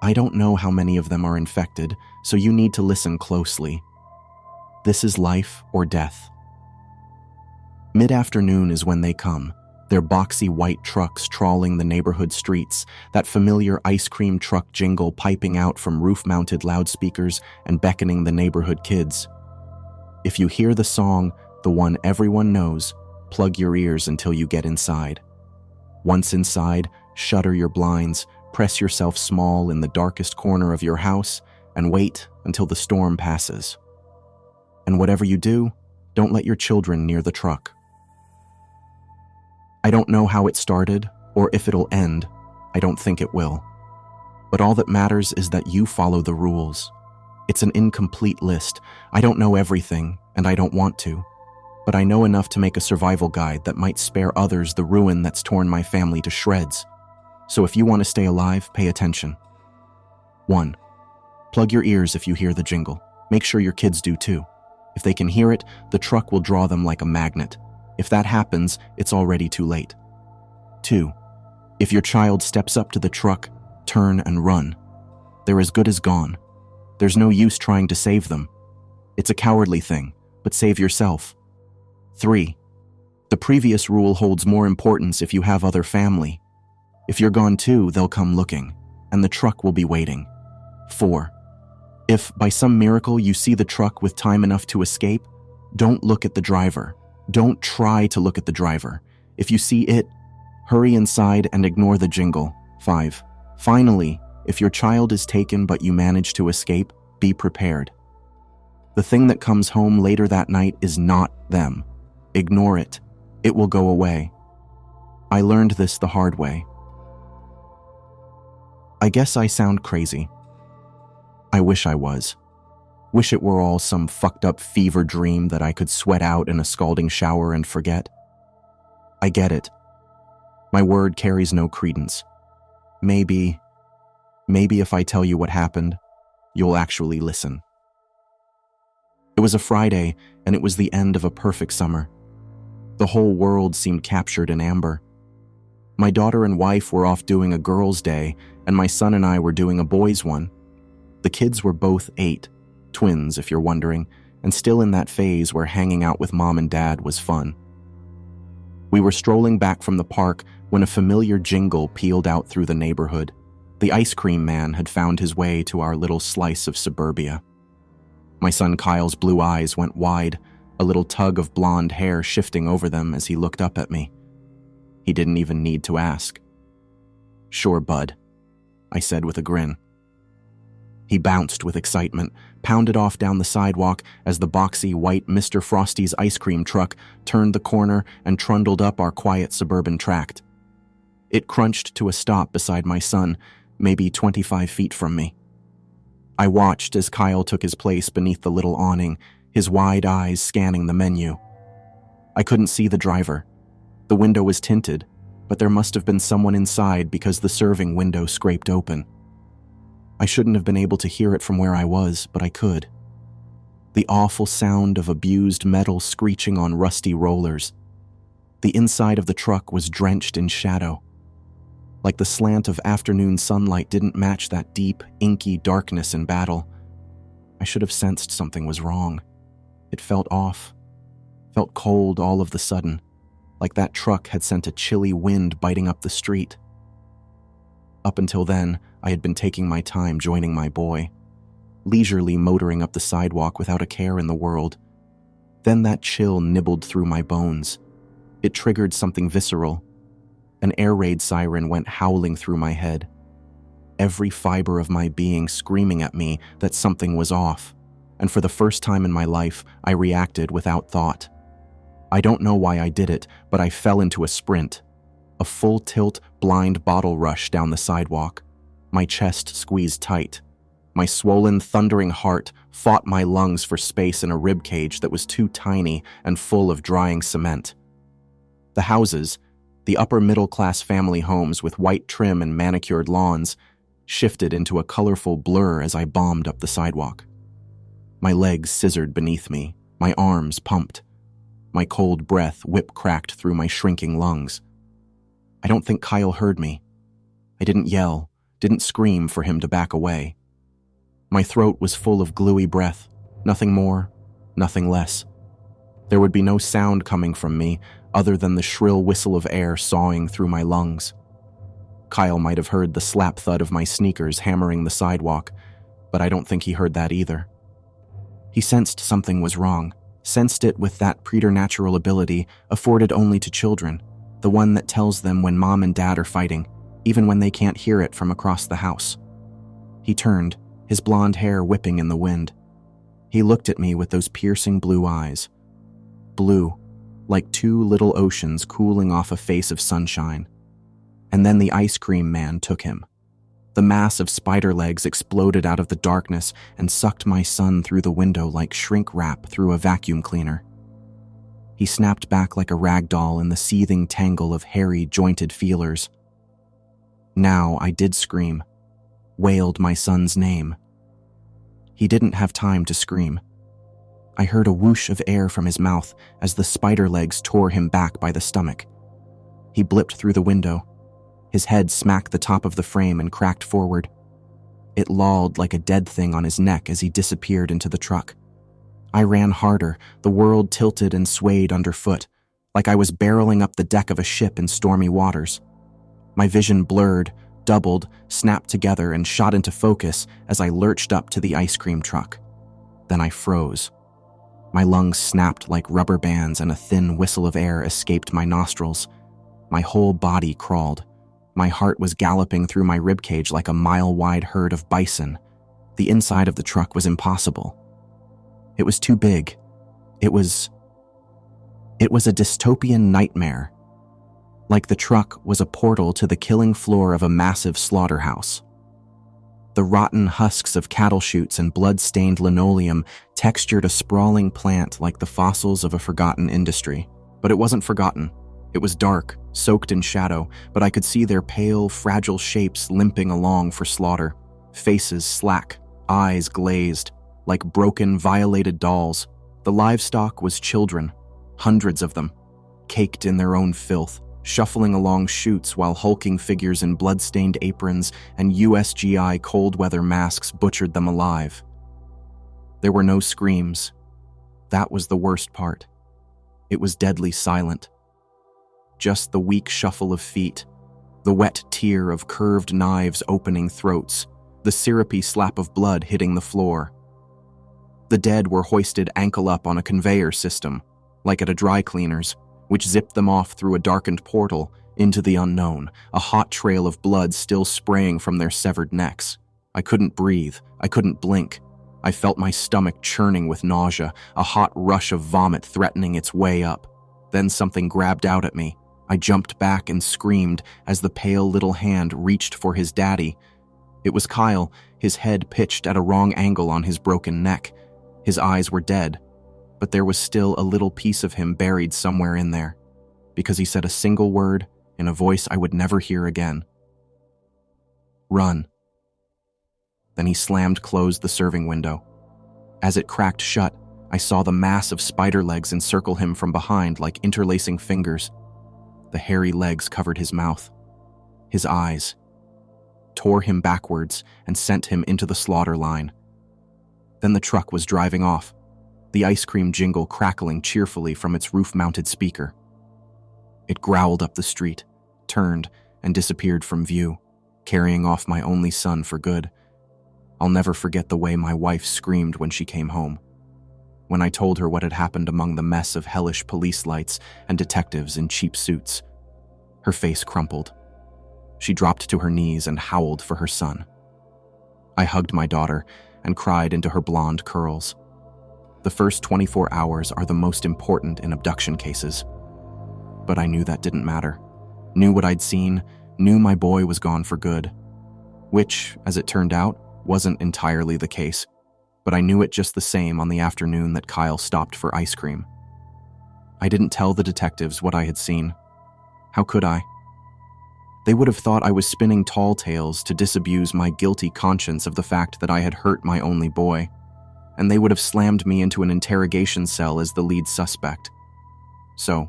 I don't know how many of them are infected, so you need to listen closely. This is life or death. Mid-afternoon is when they come, their boxy white trucks trawling the neighborhood streets, that familiar ice cream truck jingle piping out from roof-mounted loudspeakers and beckoning the neighborhood kids. If you hear the song, the one everyone knows, plug your ears until you get inside. Once inside, shutter your blinds, press yourself small in the darkest corner of your house, and wait until the storm passes. And whatever you do, don't let your children near the truck. I don't know how it started, or if it'll end. I don't think it will. But all that matters is that you follow the rules. It's an incomplete list. I don't know everything, and I don't want to. But I know enough to make a survival guide that might spare others the ruin that's torn my family to shreds. So if you want to stay alive, pay attention. 1. Plug your ears if you hear the jingle. Make sure your kids do too. If they can hear it, the truck will draw them like a magnet. If that happens, it's already too late. 2. If your child steps up to the truck, turn and run. They're as good as gone. There's no use trying to save them. It's a cowardly thing, but save yourself. 3. The previous rule holds more importance if you have other family. If you're gone too, they'll come looking, and the truck will be waiting. 4. If, by some miracle, you see the truck with time enough to escape, don't look at the driver. Don't try to look at the driver. If you see it, hurry inside and ignore the jingle. 5. Finally, if your child is taken but you manage to escape, be prepared. The thing that comes home later that night is not them. Ignore it. It will go away. I learned this the hard way. I guess I sound crazy. I wish I was. Wish it were all some fucked up fever dream that I could sweat out in a scalding shower and forget. I get it. My word carries no credence. Maybe if I tell you what happened, you'll actually listen. It was a Friday, and it was the end of a perfect summer. The whole world seemed captured in amber. My daughter and wife were off doing a girls' day, and my son and I were doing a boys' one. The kids were both 8, twins if you're wondering, and still in that phase where hanging out with mom and dad was fun. We were strolling back from the park when a familiar jingle pealed out through the neighborhood. The ice cream man had found his way to our little slice of suburbia. My son Kyle's blue eyes went wide, a little tug of blonde hair shifting over them as he looked up at me. He didn't even need to ask. "Sure, bud," I said with a grin. He bounced with excitement, pounded off down the sidewalk as the boxy white Mr. Frosty's ice cream truck turned the corner and trundled up our quiet suburban tract. It crunched to a stop beside my son, maybe 25 feet from me. I watched as Kyle took his place beneath the little awning, his wide eyes scanning the menu. I couldn't see the driver. The window was tinted, but there must have been someone inside because the serving window scraped open. I shouldn't have been able to hear it from where I was, but I could. The awful sound of abused metal screeching on rusty rollers. The inside of the truck was drenched in shadow. Like the slant of afternoon sunlight didn't match that deep, inky darkness in battle. I should have sensed something was wrong. It felt off. Felt cold all of the sudden, like that truck had sent a chilly wind biting up the street. Up until then, I had been taking my time joining my boy, leisurely motoring up the sidewalk without a care in the world. Then that chill nibbled through my bones. It triggered something visceral. An air raid siren went howling through my head. Every fiber of my being screaming at me that something was off. And for the first time in my life, I reacted without thought. I don't know why I did it, but I fell into a sprint. A full-tilt, blind bottle rush down the sidewalk. My chest squeezed tight. My swollen, thundering heart fought my lungs for space in a ribcage that was too tiny and full of drying cement. The houses, the upper-middle-class family homes with white trim and manicured lawns, shifted into a colorful blur as I bombed up the sidewalk. My legs scissored beneath me, my arms pumped. My cold breath whip-cracked through my shrinking lungs. I don't think Kyle heard me. I didn't yell, didn't scream for him to back away. My throat was full of gluey breath, nothing more, nothing less. There would be no sound coming from me other than the shrill whistle of air sawing through my lungs. Kyle might have heard the slap thud of my sneakers hammering the sidewalk, but I don't think he heard that either. He sensed something was wrong, sensed it with that preternatural ability afforded only to children, the one that tells them when mom and dad are fighting, even when they can't hear it from across the house. He turned, his blonde hair whipping in the wind. He looked at me with those piercing blue eyes. Blue, like two little oceans cooling off a face of sunshine. And then the ice cream man took him. The mass of spider legs exploded out of the darkness and sucked my son through the window like shrink wrap through a vacuum cleaner. He snapped back like a rag doll in the seething tangle of hairy, jointed feelers. Now I did scream, wailed my son's name. He didn't have time to scream. I heard a whoosh of air from his mouth as the spider legs tore him back by the stomach. He blipped through the window. His head smacked the top of the frame and cracked forward. It lolled like a dead thing on his neck as he disappeared into the truck. I ran harder, the world tilted and swayed underfoot, like I was barreling up the deck of a ship in stormy waters. My vision blurred, doubled, snapped together, and shot into focus as I lurched up to the ice cream truck. Then I froze. My lungs snapped like rubber bands and a thin whistle of air escaped my nostrils. My whole body crawled. My heart was galloping through my ribcage like a mile-wide herd of bison. The inside of the truck was impossible. It was too big. It was a dystopian nightmare. Like the truck was a portal to the killing floor of a massive slaughterhouse. The rotten husks of cattle chutes and blood-stained linoleum textured a sprawling plant like the fossils of a forgotten industry. But it wasn't forgotten. It was dark, soaked in shadow, but I could see their pale, fragile shapes limping along for slaughter. Faces slack, eyes glazed, like broken, violated dolls. The livestock was children, hundreds of them, caked in their own filth, shuffling along chutes while hulking figures in blood-stained aprons and USGI cold-weather masks butchered them alive. There were no screams. That was the worst part. It was deadly silent. Just the weak shuffle of feet, the wet tear of curved knives opening throats, the syrupy slap of blood hitting the floor. The dead were hoisted ankle up on a conveyor system, like at a dry cleaner's, which zipped them off through a darkened portal into the unknown, a hot trail of blood still spraying from their severed necks. I couldn't breathe. I couldn't blink. I felt my stomach churning with nausea, a hot rush of vomit threatening its way up. Then something grabbed out at me. I jumped back and screamed as the pale little hand reached for his daddy. It was Kyle, his head pitched at a wrong angle on his broken neck. His eyes were dead, but there was still a little piece of him buried somewhere in there, because he said a single word in a voice I would never hear again. Run. Then he slammed closed the serving window. As it cracked shut, I saw the mass of spider legs encircle him from behind like interlacing fingers. The hairy legs covered his mouth, his eyes, tore him backwards and sent him into the slaughter line. Then the truck was driving off, the ice cream jingle crackling cheerfully from its roof-mounted speaker. It growled up the street, turned, and disappeared from view, carrying off my only son for good. I'll never forget the way my wife screamed when she came home. When I told her what had happened among the mess of hellish police lights and detectives in cheap suits, her face crumpled. She dropped to her knees and howled for her son. I hugged my daughter and cried into her blonde curls. The first 24 hours are the most important in abduction cases. But I knew that didn't matter. Knew what I'd seen, knew my boy was gone for good. Which, as it turned out, wasn't entirely the case. But I knew it just the same on the afternoon that Kyle stopped for ice cream. I didn't tell the detectives what I had seen. How could I? They would have thought I was spinning tall tales to disabuse my guilty conscience of the fact that I had hurt my only boy, and they would have slammed me into an interrogation cell as the lead suspect. So,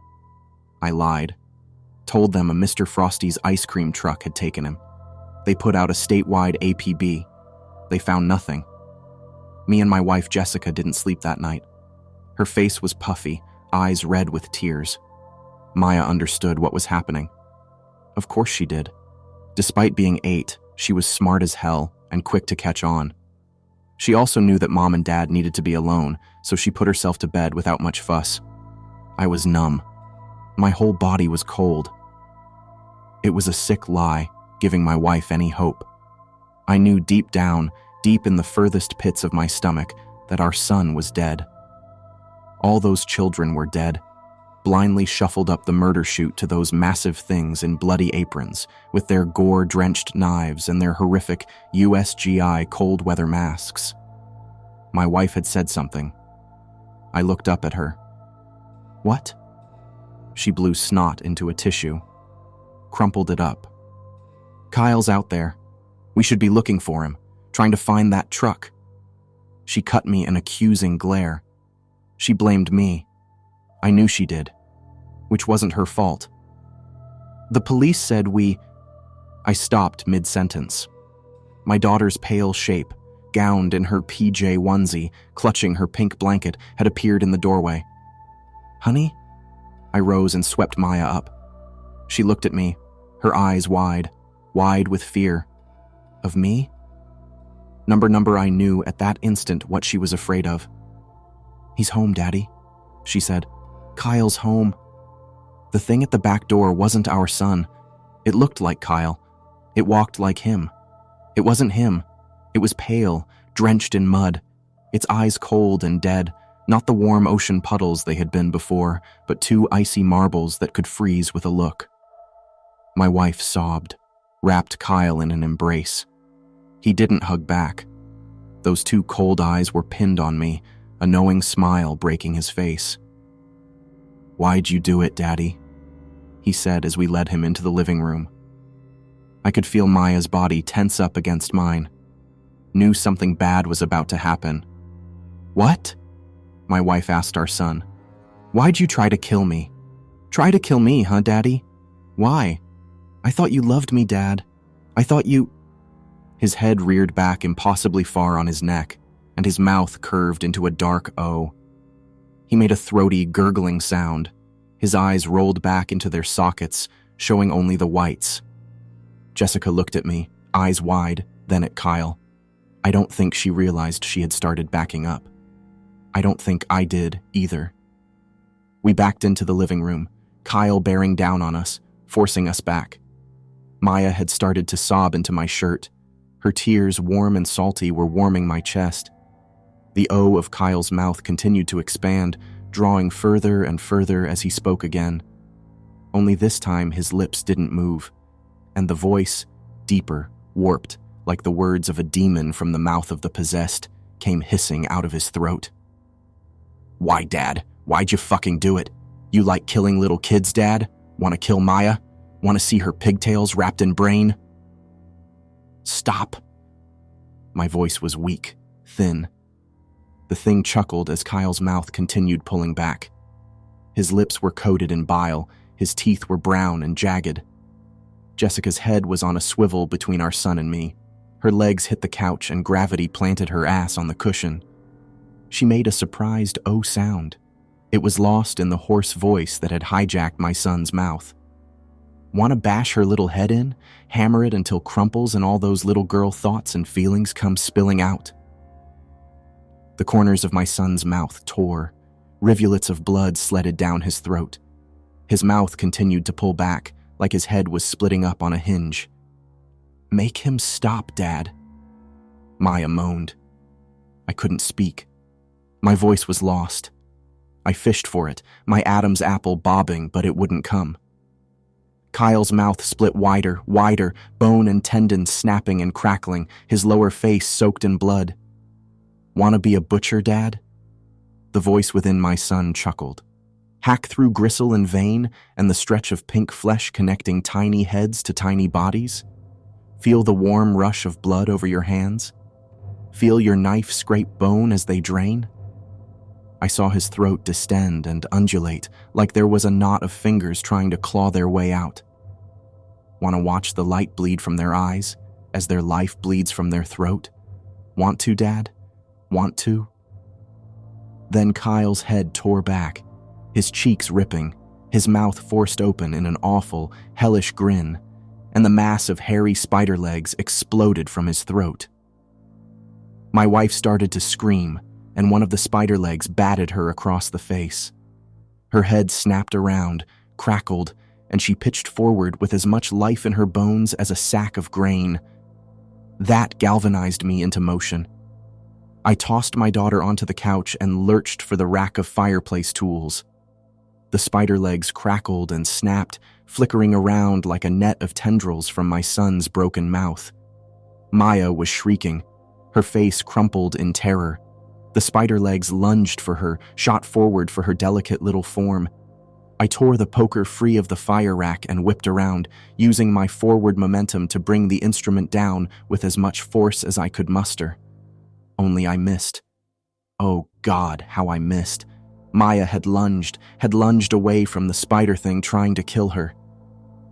I lied, told them a Mr. Frosty's ice cream truck had taken him. They put out a statewide APB. They found nothing. Me and my wife Jessica didn't sleep that night. Her face was puffy, eyes red with tears. Maya understood what was happening. Of course she did. Despite being 8, she was smart as hell and quick to catch on. She also knew that Mom and Dad needed to be alone, so she put herself to bed without much fuss. I was numb. My whole body was cold. It was a sick lie, giving my wife any hope. I knew deep down, deep in the furthest pits of my stomach, that our son was dead. All those children were dead, blindly shuffled up the murder chute to those massive things in bloody aprons, with their gore-drenched knives and their horrific USGI cold-weather masks. My wife had said something. I looked up at her. What? She blew snot into a tissue, crumpled it up. Kyle's out there. We should be looking for him, trying to find that truck. She cut me an accusing glare. She blamed me. I knew she did, which wasn't her fault. The police said I stopped mid-sentence. My daughter's pale shape, gowned in her PJ onesie, clutching her pink blanket, had appeared in the doorway. Honey? I rose and swept Maya up. She looked at me, her eyes wide with fear. Of me? Number, I knew at that instant what she was afraid of. He's home, Daddy, she said. Kyle's home. The thing at the back door wasn't our son. It looked like Kyle. It walked like him. It wasn't him. It was pale, drenched in mud, its eyes cold and dead, not the warm ocean puddles they had been before, but 2 icy marbles that could freeze with a look. My wife sobbed, wrapped Kyle in an embrace. He didn't hug back. Those 2 cold eyes were pinned on me, a knowing smile breaking his face. Why'd you do it, Daddy? He said as we led him into the living room. I could feel Maya's body tense up against mine. Knew something bad was about to happen. What? My wife asked our son. Why'd you try to kill me? Try to kill me, huh, Daddy? Why? I thought you loved me, Dad. I thought you... His head reared back impossibly far on his neck, and his mouth curved into a dark O. He made a throaty, gurgling sound. His eyes rolled back into their sockets, showing only the whites. Jessica looked at me, eyes wide, then at Kyle. I don't think she realized she had started backing up. I don't think I did, either. We backed into the living room, Kyle bearing down on us, forcing us back. Maya had started to sob into my shirt. Her tears, warm and salty, were warming my chest. The O of Kyle's mouth continued to expand, drawing further and further as he spoke again. Only this time his lips didn't move, and the voice, deeper, warped, like the words of a demon from the mouth of the possessed, came hissing out of his throat. Why, Dad? Why'd you fucking do it? You like killing little kids, Dad? Want to kill Maya? Want to see her pigtails wrapped in brain? Stop. My voice was weak, thin. The thing chuckled as Kyle's mouth continued pulling back. His lips were coated in bile, his teeth were brown and jagged. Jessica's head was on a swivel between our son and me. Her legs hit the couch and gravity planted her ass on the cushion. She made a surprised "oh" sound. It was lost in the hoarse voice that had hijacked my son's mouth. Want to bash her little head in, hammer it until crumples and all those little girl thoughts and feelings come spilling out? The corners of my son's mouth tore. Rivulets of blood sledded down his throat. His mouth continued to pull back, like his head was splitting up on a hinge. Make him stop, Dad. Maya moaned. I couldn't speak. My voice was lost. I fished for it, my Adam's apple bobbing, but it wouldn't come. Kyle's mouth split wider, bone and tendon snapping and crackling, his lower face soaked in blood. Want to be a butcher, Dad? The voice within my son chuckled. Hack through gristle and vein and the stretch of pink flesh connecting tiny heads to tiny bodies? Feel the warm rush of blood over your hands? Feel your knife scrape bone as they drain? I saw his throat distend and undulate, like there was a knot of fingers trying to claw their way out. Want to watch the light bleed from their eyes? as their life bleeds from their throat. Want to, Dad? Want to? Then Kyle's head tore back, his cheeks ripping, his mouth forced open in an awful, hellish grin, and the mass of hairy spider legs exploded from his throat. My wife started to scream, and one of the spider legs batted her across the face. Her head snapped around, crackled, and she pitched forward with as much life in her bones as a sack of grain. That galvanized me into motion. I tossed my daughter onto the couch and lurched for the rack of fireplace tools. The spider legs crackled and snapped, flickering around like a net of tendrils from my son's broken mouth. Maya was shrieking, her face crumpled in terror. The spider legs lunged for her, shot forward for her delicate little form. I tore the poker free of the fire rack and whipped around, using my forward momentum to bring the instrument down with as much force as I could muster. Only I missed. Oh God, how I missed. Maya had lunged away from the spider thing trying to kill her.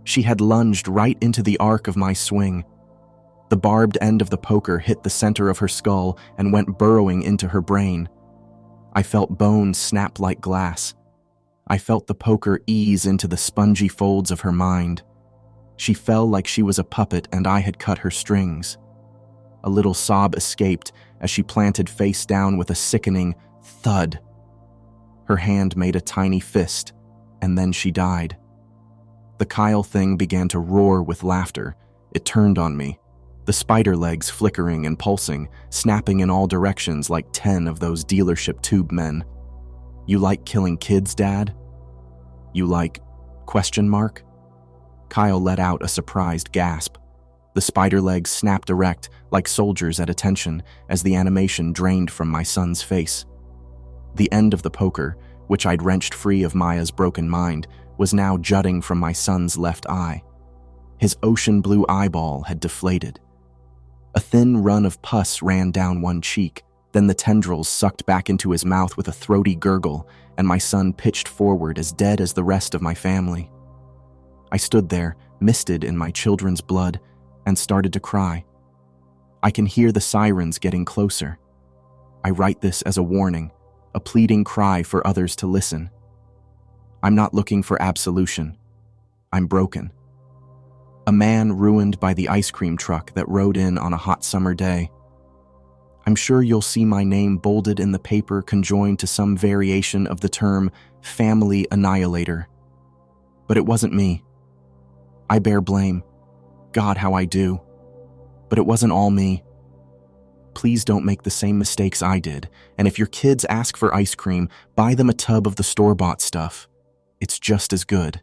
She had lunged right into the arc of my swing. The barbed end of the poker hit the center of her skull and went burrowing into her brain. I felt bones snap like glass. I felt the poker ease into the spongy folds of her mind. She fell like she was a puppet and I had cut her strings. A little sob escaped as she planted face down with a sickening thud. Her hand made a tiny fist, and then she died. The Kyle thing began to roar with laughter. It turned on me, the spider legs flickering and pulsing, snapping in all directions like 10 of those dealership tube men. You like killing kids, Dad? You like... ? Kyle let out a surprised gasp. The spider legs snapped erect like soldiers at attention as the animation drained from my son's face. The end of the poker, which I'd wrenched free of Maya's broken mind, was now jutting from my son's left eye. His ocean blue eyeball had deflated. A thin run of pus ran down one cheek, then the tendrils sucked back into his mouth with a throaty gurgle, and my son pitched forward as dead as the rest of my family. I stood there, misted in my children's blood, and started to cry. I can hear the sirens getting closer. I write this as a warning, a pleading cry for others to listen. I'm not looking for absolution. I'm broken. A man ruined by the ice cream truck that rode in on a hot summer day. I'm sure you'll see my name bolded in the paper conjoined to some variation of the term family annihilator. But it wasn't me. I bear blame. God, how I do. But it wasn't all me. Please don't make the same mistakes I did, and if your kids ask for ice cream, buy them a tub of the store-bought stuff. It's just as good.